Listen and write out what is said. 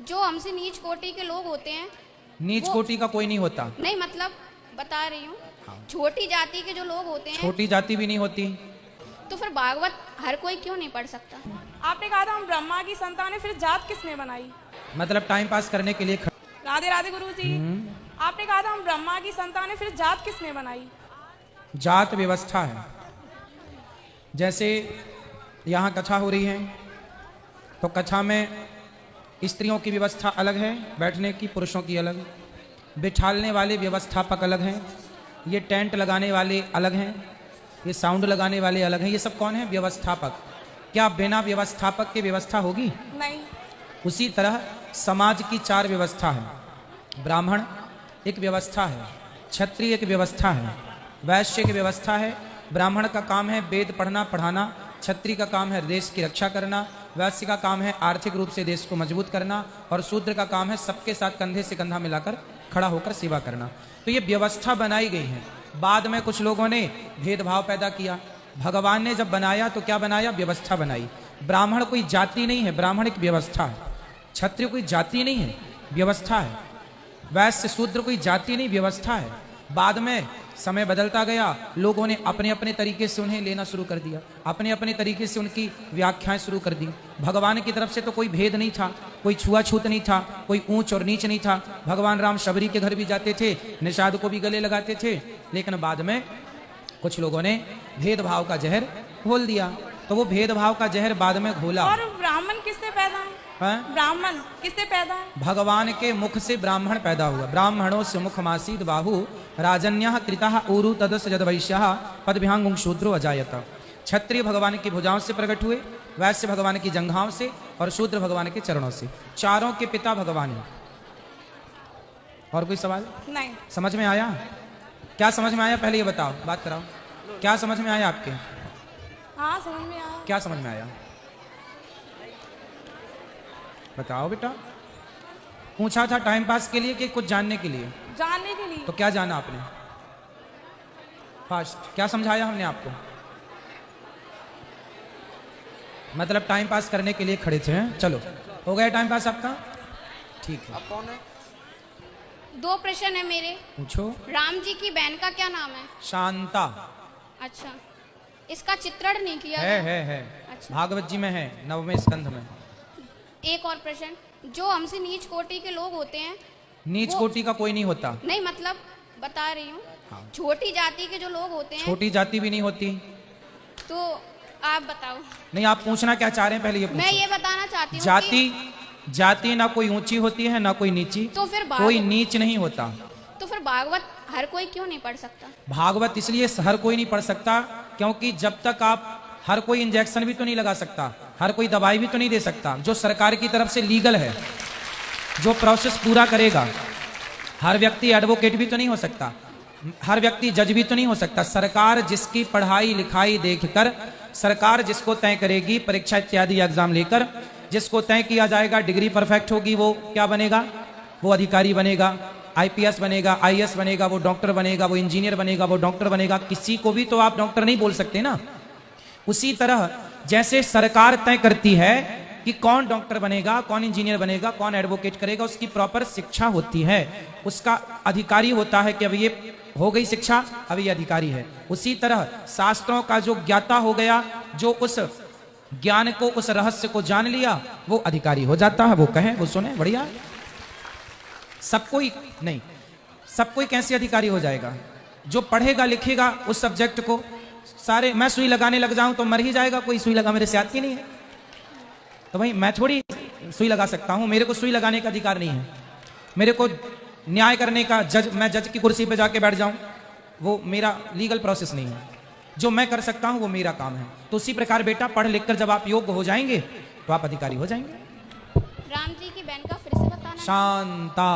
जो हमसे नीच कोटि के लोग होते हैं, नीच कोटि का कोई नहीं होता। नहीं मतलब बता रही हूँ, छोटी जाति के जो लोग होते हैं, छोटी जाति भी नहीं होती। तो फिर भागवत हर कोई क्यों नहीं पढ़ सकता? आपने कहा था हम ब्रह्मा की संतान है, फिर जात किसने बनाई? मतलब टाइम पास करने के लिए राधे राधे गुरु जी। आपने कहा था हम ब्रह्मा की संतान है, फिर जात किसने बनाई? जात व्यवस्था है। जैसे यहाँ कथा हो रही है तो कथा में स्त्रियों की व्यवस्था अलग है बैठने की, पुरुषों की अलग, बिठालने वाले व्यवस्थापक अलग हैं, ये टेंट लगाने वाले अलग हैं, ये साउंड लगाने वाले अलग हैं। ये सब कौन है? व्यवस्थापक। क्या बिना व्यवस्थापक की व्यवस्था होगी? नहीं। उसी तरह समाज की 4 व्यवस्था है। ब्राह्मण एक व्यवस्था है, क्षत्रिय एक व्यवस्था है, वैश्य की व्यवस्था है। ब्राह्मण का काम है वेद पढ़ना पढ़ाना, क्षत्रिय का काम है देश की रक्षा करना, वैश्य का काम है आर्थिक रूप से देश को मजबूत करना, और शूद्र का काम है सबके साथ कंधे से कंधा मिलाकर खड़ा होकर सेवा करना। तो ये व्यवस्था बनाई गई है। बाद में कुछ लोगों ने भेदभाव पैदा किया। भगवान ने जब बनाया तो क्या बनाया? व्यवस्था बनाई। ब्राह्मण कोई जाति नहीं है, ब्राह्मण एक व्यवस्था है। क्षत्रिय कोई जाति नहीं है, व्यवस्था है। वैश्य शूद्र कोई जाति नहीं, व्यवस्था है। बाद में समय बदलता गया, लोगों ने अपने अपने तरीके से उन्हें लेना शुरू कर दिया, अपने अपने तरीके से उनकी व्याख्याएं शुरू कर दी। भगवान की तरफ से तो कोई भेद नहीं था, कोई छुआछूत नहीं था, कोई ऊंच और नीच नहीं था। भगवान राम शबरी के घर भी जाते थे, निषाद को भी गले लगाते थे, लेकिन बाद में कुछ लोगों ने भेदभाव का जहर घोल दिया। तो वो भेदभाव का जहर बाद में घोला। और ब्राह्मण किससे पैदा है? ब्राह्मण किससे पैदा है? भगवान के मुख से ब्राह्मण पैदा हुआ। ब्राह्मणों से मुखमासीद बाहु राजन्यः कृतः ऊरु तदस जदवैश्यः पदभ्यांगुं शूद्रो अजायत। क्षत्रिय भगवान की भुजाओं से प्रकट हुए, वैश्य भगवान की जंघाओं से, और शूद्र भगवान के चरणों से। चारों के पिता भगवान हैं। और कोई सवाल? नहीं। समझ में आया? क्या समझ में आया पहले ये बताओ, बात कराओ। क्या समझ में आया आपके? हाँ समझ में आया। क्या समझ में आया बताओ बेटा। पूछा था टाइम पास के लिए कि कुछ जानने के लिए? जानने के लिए। तो क्या जाना आपने? फास्ट क्या समझाया हमने आपको? मतलब टाइम पास करने के लिए खड़े थे। चलो हो गया टाइम पास आपका? ठीक है। आप कौन है? 2 प्रश्न है मेरे। पूछो। राम जी की बहन का क्या नाम है? शांता। अच्छा, इसका चित्रण नहीं किया है। अच्छा। भागवत जी में है, 9वें स्कंध में। एक और प्रश्न, जो हमसे नीच कोटि के लोग होते हैं, नीच कोटि का कोई नहीं होता। नहीं मतलब बता रही हूँ, हाँ। छोटी जाति के जो लोग होते हैं, छोटी जाति भी नहीं होती। तो आप बताओ। नहीं, आप पूछना क्या चाह रहे हैं पहले ये पूछो। मैं ये बताना चाहती हूँ जाति ना कोई ऊंची होती है ना कोई नीची, तो फिर कोई नीच नहीं होता। तो फिर भागवत हर कोई क्यों नहीं पढ़ सकता? भागवत इसलिए हर कोई नहीं पढ़ सकता क्योंकि जब तक आप, हर कोई इंजेक्शन भी तो नहीं लगा सकता, हर कोई दवाई भी तो नहीं दे सकता जो सरकार की तरफ से लीगल है, जो प्रोसेस पूरा करेगा। हर व्यक्ति एडवोकेट भी तो नहीं हो सकता, हर व्यक्ति जज भी तो नहीं हो सकता। सरकार जिसकी पढ़ाई लिखाई देखकर, सरकार जिसको तय करेगी परीक्षा इत्यादि एग्जाम लेकर, जिसको तय किया जाएगा डिग्री परफेक्ट होगी, वो क्या बनेगा? वो अधिकारी बनेगा, आईपीएस बनेगा, आईएएस बनेगा, वो डॉक्टर बनेगा, वो इंजीनियर बनेगा, वो डॉक्टर बनेगा। किसी को भी तो आप डॉक्टर नहीं बोल सकते ना। उसी तरह जैसे सरकार तय करती है कि कौन डॉक्टर बनेगा, कौन इंजीनियर बनेगा, कौन एडवोकेट करेगा, उसकी प्रॉपर शिक्षा होती है, उसका अधिकारी होता है कि अब ये हो गई शिक्षा, अब ये अधिकारी है। उसी तरह शास्त्रों का जो ज्ञाता हो गया, जो उस ज्ञान को, उस रहस्य को जान लिया, वो अधिकारी हो जाता है। वो कहे, वो सुने, बढ़िया। सब कोई नहीं, सब कोई कैसे अधिकारी हो जाएगा? जो पढ़ेगा लिखेगा उस सब्जेक्ट को, सारे, मैं सुई लगाने लग जाऊं तो मर ही जाएगा कोई, सुई लगा मेरे से आती नहीं है। तो भाई मैं थोड़ी सुई लगा सकता हूं, मेरे को सुई लगाने का अधिकार नहीं है। मेरे को न्याय करने का, मैं जज की कुर्सी पे जाके बैठ जाऊं, वो मेरा लीगल प्रोसेस नहीं है। जो मैं कर सकता हूं वो मेरा काम है। तो उसी प्रकार बेटा, पढ़ लिख कर जब आप योग्य हो जाएंगे तो आप अधिकारी हो जाएंगे। राम जी की बहन का फिर से बताना। शांता।